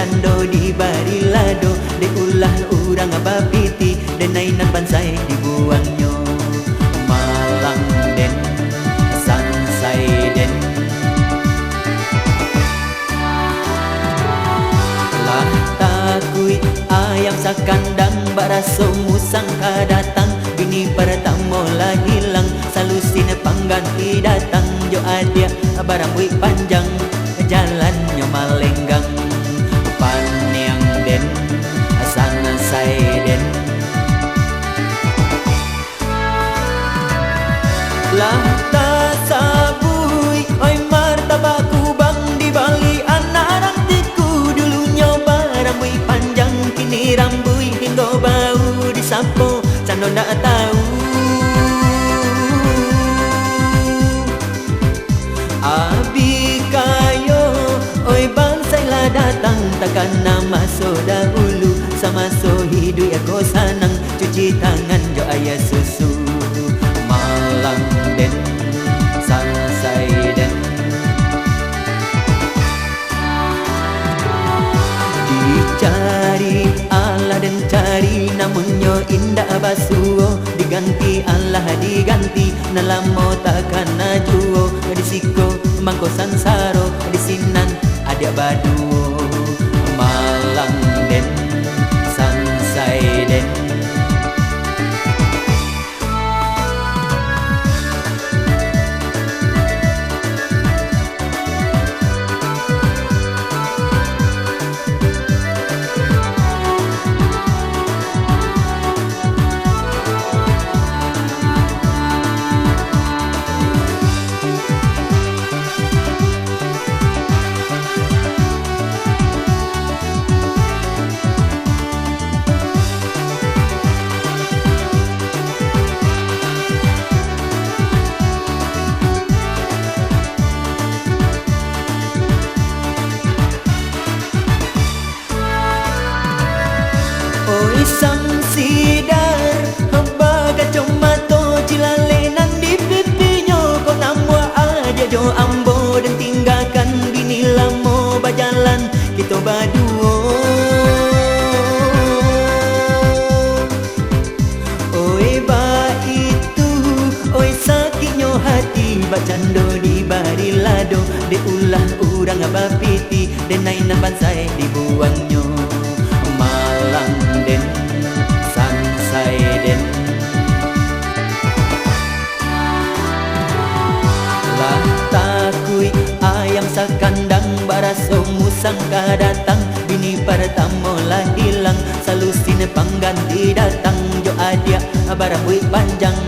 bacando di bari lado, de ulah urang bapiti, denai nan bansai dibuangnya. Malang den, sansai den, lah takui ayam sakandang baraso musang kadatang, bini pertama lah hilang, salusin pangganti datang, jo adia barang wik panjang, jalannya malenggang. Paniang den, sansai den, lah tak sabui, oi martabaku bang di bali anak rantiku, dulunya barang wik panjang, kini rambui hingga bau disapu, cando ndak tahu. Abi kayo, oi bansailah datang, takkan nama so dahulu, sama so hidup ya ko sanang, cuci tangan jo ayah susu. Malang den, sansai den, dicari Allah dan cari, namunnya indah basuo, diganti Allah diganti, nalamo takkan najuo, disiko mangko sansaro, disinan ada baduo. Malang den, sansai den, sang sidar baga comato cilalenan di pipinya, kau namwa aja jo ambo dan tinggalkan bini lamo bajalan kita baduo. Oi ba itu, oi sakitnya hati, bacando di bari lado, de ulah urang bapiti, denai nan bansai dibuangnya. Malang den, sansai den, lah takui ayam sakandang baraso musang kadatang, bini pertama lah hilang, salusin pangganti datang, jo adia barang wik panjang.